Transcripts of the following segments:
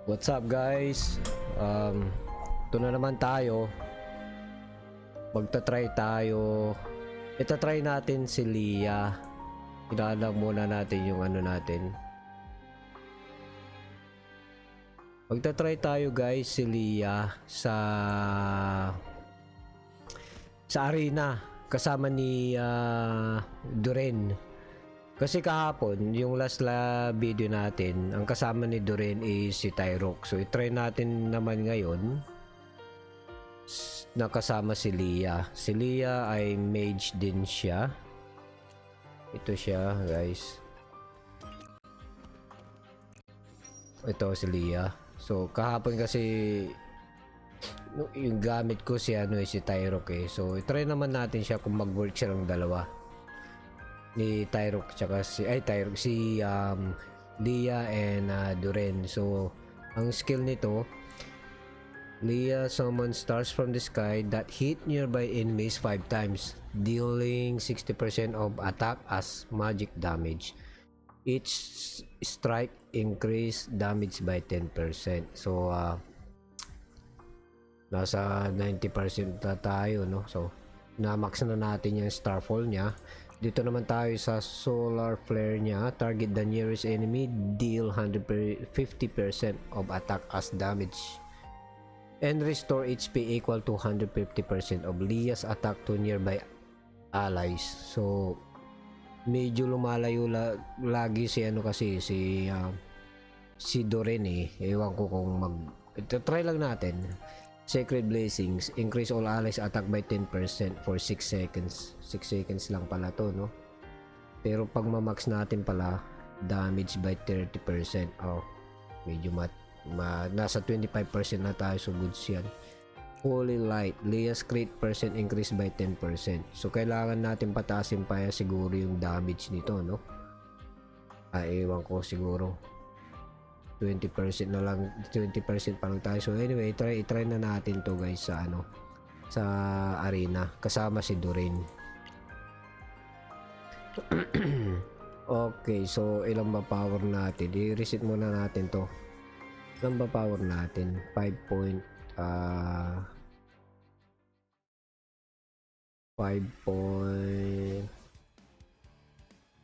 What's up guys? Ito na naman tayo. Magta-try tayo. Ita-try natin si Leah. Inaalam muna natin yung ano natin. Magta-try tayo guys si Leah sa arena kasama ni Duren. Kasi kahapon, yung last video natin, ang kasama ni Duren is si Tyrok. So, i-try natin naman ngayon nakasama si Leah. Si Leah ay mage din siya. Ito siya, guys. Ito si Leah. So, kahapon kasi yung gamit ko si Tyrok eh. So, i-try naman natin siya kung mag-work silang dalawa. Ni Tyrok tsaka si Leah and Duren. So ang skill nito, Leah summons stars from the sky that hit nearby enemies 5 times, dealing 60% of attack as magic damage. Each strike increase damage by 10%. So nasa 90% na tayo, no? So na-max na natin yung starfall niya. Dito naman tayo sa solar flare niya. Target the nearest enemy, deal 50% of attack as damage, and restore HP equal to 150% of Leah's attack to nearby allies. So medyo lumalayo lagi si kasi si Duren eh. Ewan ko kung try lang natin. Sacred Blessings, increase all allies attack by 10% for 6 seconds. 6 seconds lang pala to, no? Pero pag ma-max natin pala, damage by 30%. Oh, medyo nasa 25% na tayo, so goods yan. Holy Light, Leah's crit percent increase by 10%. So kailangan natin pataasin pa siguro yung damage nito, no? Ewan ko siguro. 20% na lang, 20% pa lang tayo. So anyway, try na natin to guys sa arena kasama si Duren. Okay, so ilang ba power natin? I-reset muna natin to. Ilang ba power natin? 5 point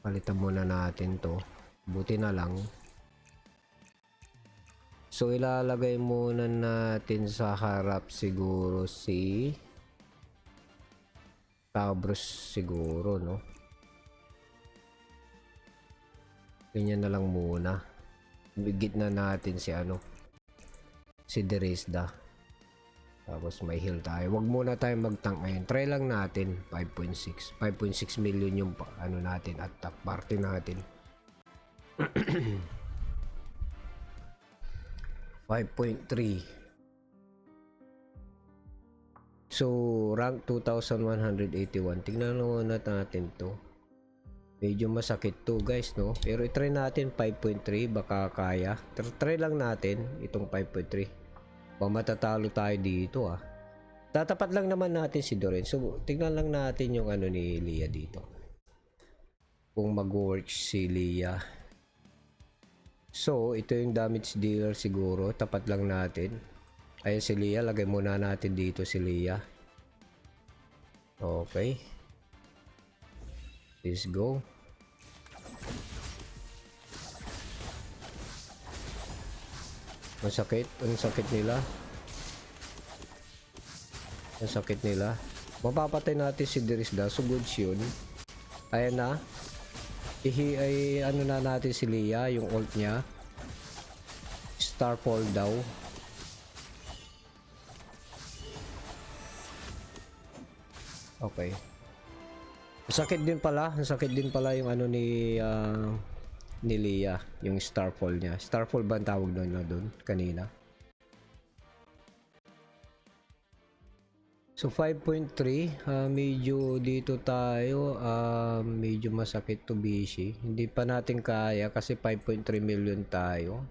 palitan muna natin to. Buti na lang. So ilalagay muna natin sa harap siguro si Tabros siguro, no? Ganyan na lang muna. Bigit na natin si Derisda. Tapos may heal tayo. Wag muna tayo mag-tank ngayon. Try lang natin 5.6 million yung natin at top party natin. 5.3. So rank 2181. Tingnan muna natin to. Medyo masakit to guys, no? Pero i-try natin 5.3, baka kaya. Try lang natin itong 5.3. Matatalo tayo dito ah. Tatapat lang naman natin si Duren. So tingnan lang natin yung ni Leah dito. Kung mag-work si Leah. So, ito yung damage dealer siguro. Tapat lang natin. Ayan si Leah. Lagay muna natin dito si Leah. Okay. Let's go. Ang sakit. Ang sakit nila. Ang sakit nila. Mapapatay natin si Derisda. So, goods yun. Ayan na. Na natin si Leah, yung ult niya. Starfall daw. Okay. Sakit din pala yung ni Leah, yung Starfall niya. Starfall ba ang tawag doon kanina? So 5.3, medyo dito tayo, medyo masakit to busy. Hindi pa natin kaya kasi 5.3 million tayo.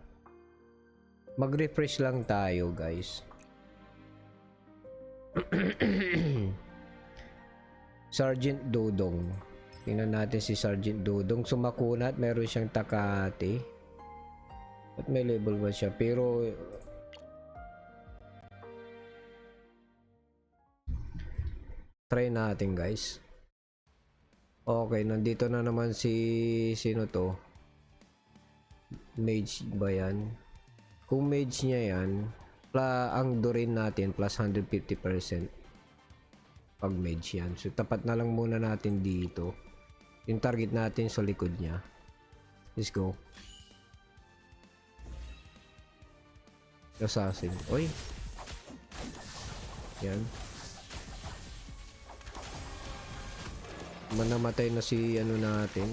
Mag-refresh lang tayo guys. Sergeant Dodong. Tingnan natin si Sergeant Dodong. Sumakunat, meron siyang Takati. At may level ba siya? Pero try natin guys. Okay, nandito na naman si sino to? Mage ba yan? Kung mage niya yan, ang Dorin natin plus 150% pag mage yan. So tapat na lang muna natin dito. Yung target natin sa likod niya. Let's go. Assassin. Oy. Yan. Manamatay na si ano natin.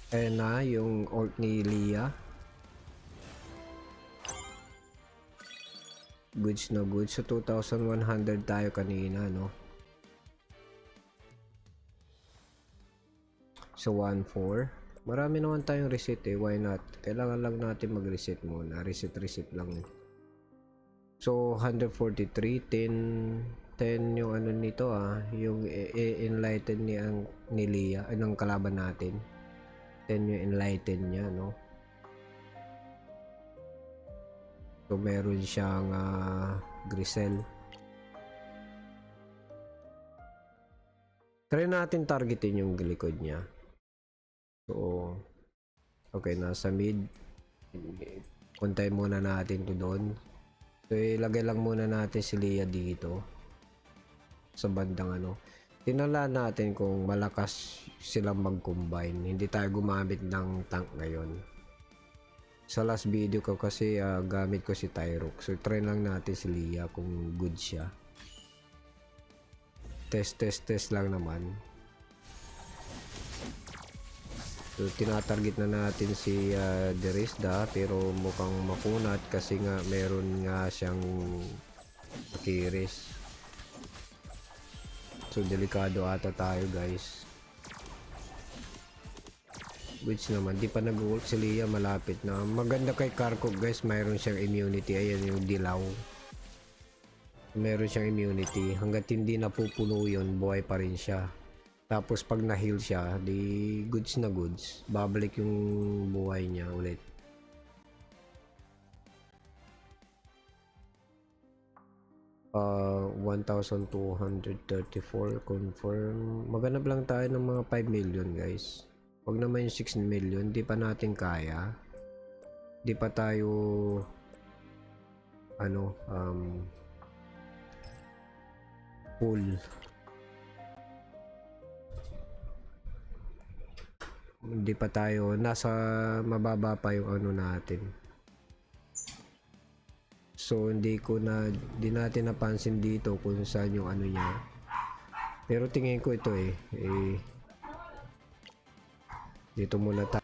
Ayan na yung ult ni Leah. Goods na goods. So 2,100 tayo kanina, no? So 1,400. Marami naman tayong reset eh. Why not? Kailangan lang natin mag-reset muna. Reset lang. So 143. 10 yung ano nito yung enlighten ni Leah, ng kalaban natin. 10 yung enlighten niya, no? So meron siyang Grisel. Try natin targetin yung likod niya. So okay, nasa mid. Puntay muna natin to doon. So ilagay lang muna natin si Leah dito sa bandang ano. Tinala natin kung malakas silang mag-combine. Hindi tayo gumamit ng tank ngayon. Sa last video ko kasi gamit ko si Tyrok. So try lang natin si Leah kung good siya. Test lang naman. So tinatarget na natin si Derisda, pero mukhang makunat kasi nga meron nga siyang Akiris. So delikado ata tayo guys. Which naman, di pa nag-ult si Leah, malapit na. Maganda kay Karkov guys, mayroon siyang immunity. Ayan yung dilaw. Meron siyang immunity. Hanggat hindi napupuno yun, buhay pa rin siya. Tapos pag na-heal siya, di goods na goods. Babalik yung buhay niya ulit. Uh, 1,234 confirm. Maghanap lang tayo ng mga 5 million guys. Wag naman yung 6 million, di pa natin kaya. Di pa tayo full. Hindi pa tayo, nasa mababa pa yung ano natin. So di natin napansin dito kung saan yung ano niya. Pero tingin ko ito dito muna tayo.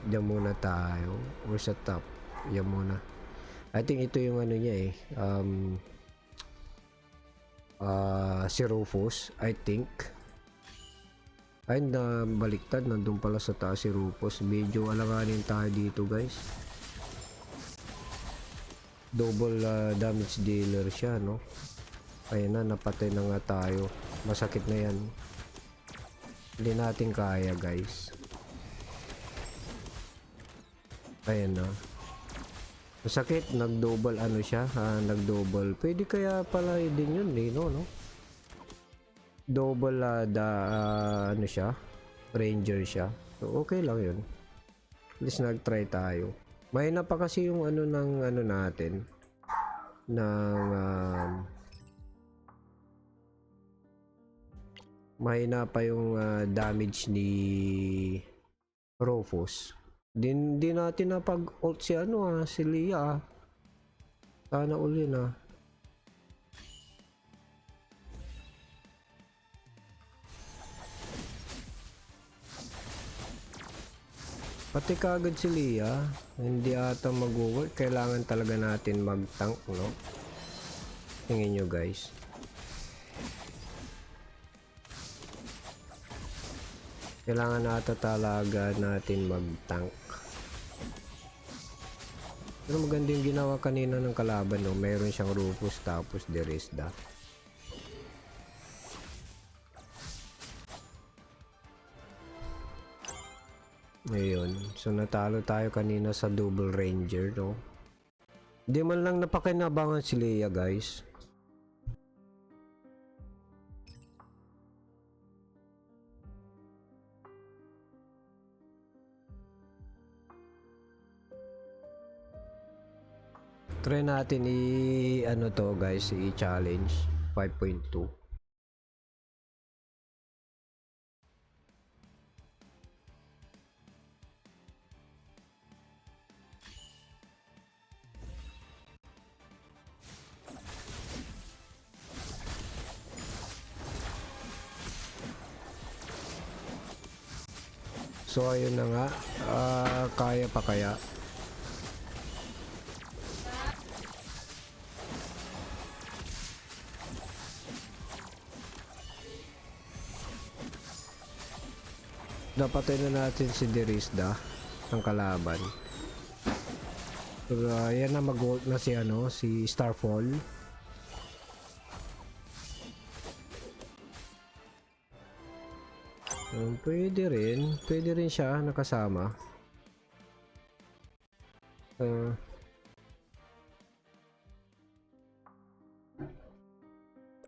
Diyan muna tayo. Or sa top. Diyan muna. I think ito yung ano niya si Rufus. I think. Ay, baliktad. Nandun pala sa taas si Rufus. Medyo alanganin tayo dito guys. Double damage dealer siya, no? Ayan na, napatay na nga tayo. Masakit na yan. Hindi natin kaya guys. Ayan na. Masakit, nag-double ano siya, nag-double. Pwede kaya pala din yun no? Double ano siya, ranger siya. So okay lang yun. At least nag-try tayo. Mahina pa kasi yung ano ng ano natin ng mahina pa yung damage ni Rufus. Di natin napag-ult si si Leah. Sana uli na. Pati kagad si Leah, hindi ata mag-work. Kailangan talaga natin mag-tank, no? Tingin nyo guys. Kailangan ata talaga natin mag-tank. Pero maganda yung ginawa kanina ng kalaban, no? Mayroon siyang Rufus tapos Derisda. Ayun. So natalo tayo kanina sa Double Ranger, no? Di man lang napakinabangan si Leia, guys. Try natin ano to, guys, i-challenge 5.2. So ayun na nga, kaya pa kaya? Napatay na natin si Derisda ng kalaban. So, yan na mag-ult na si si Starfall. Pwede rin siya nakasama.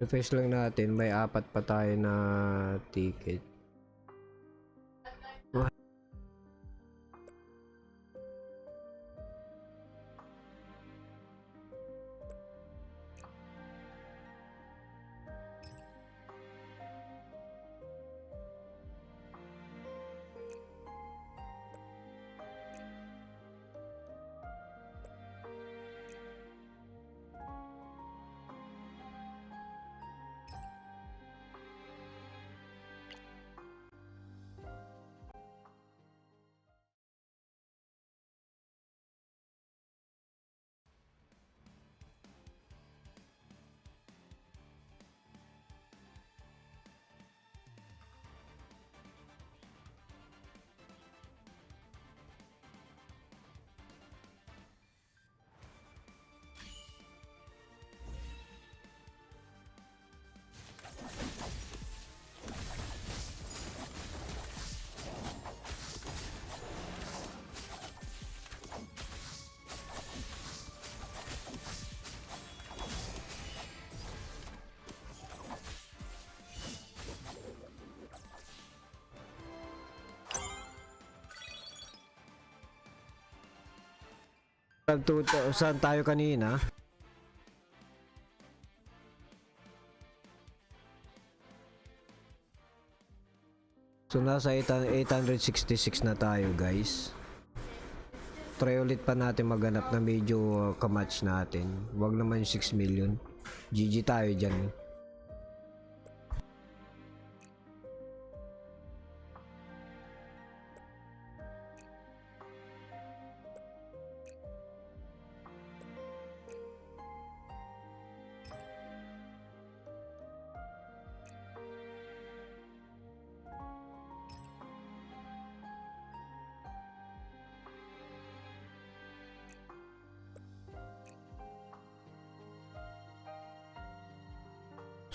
Refresh lang natin, may 4 pa tayo na ticket. Saan tayo kanina? So nasa 866 na tayo, guys. Try ulit pa natin maghanap na medyo kamatch natin. Wag naman yung 6 million. GG tayo dyan.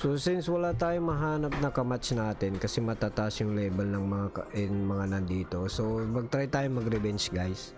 So since wala tayong mahanap na kamatch natin kasi matataas yung level ng mga nandito. So mag-try tayo mag-revenge, guys.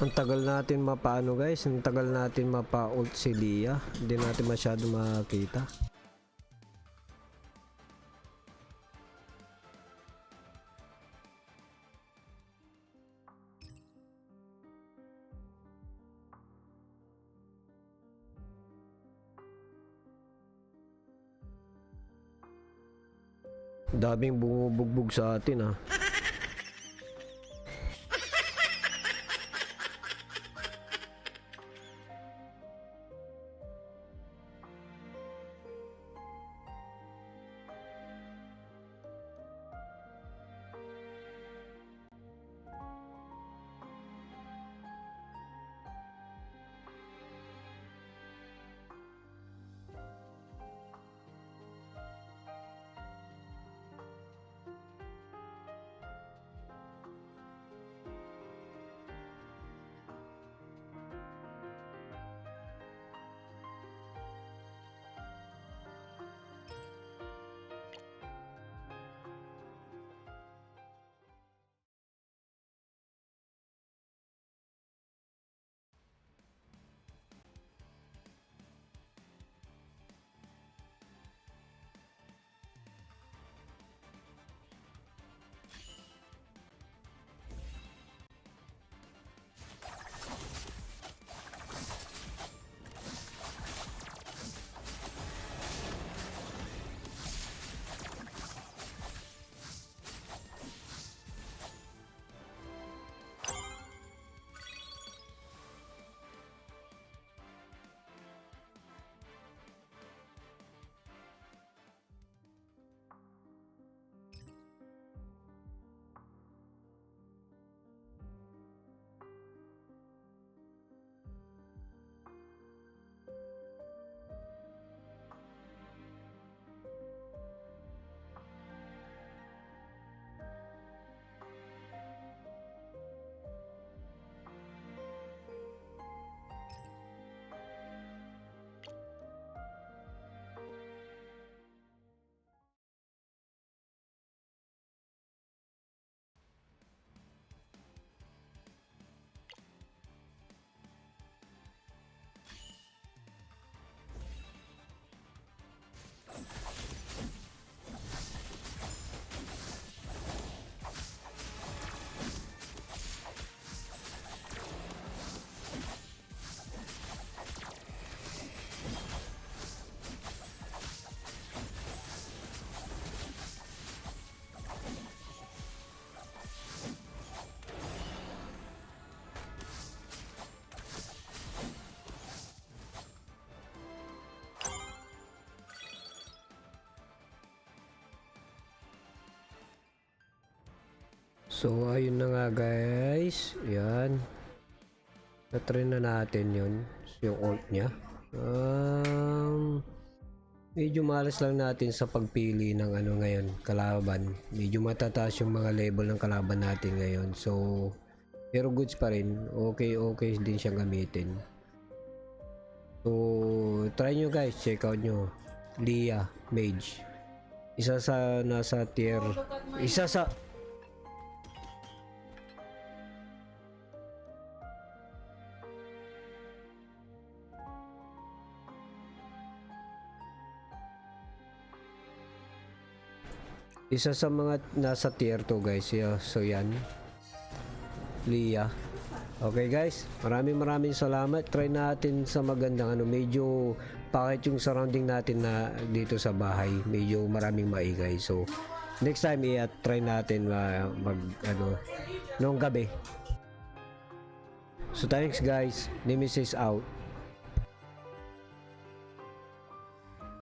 Ang tagal natin mapaano, guys, ang tagal natin mapa-ult si Leia. Hindi natin masyado makita. Daming bumubugbog sa atin ah. So ayun na nga guys, yan. Na-try na natin yun, yung ult niya. Medyo malas lang natin sa pagpili ng ano ngayon, kalaban. Medyo matataas yung mga level ng kalaban natin ngayon. So, pero goods pa rin. Okay din siyang gamitin. So, try nyo guys, check out nyo. Leah, Mage. Isa sa nasa tier, isa sa mga nasa tier 2 guys. Yeah, so yan. Leah. Okay guys, maraming salamat. Try natin sa magandang ano, medyo pakit yung surrounding natin na dito sa bahay. Medyo maraming maingay. So next time try natin mag ano nung gabi. So thanks guys. Nemesis out.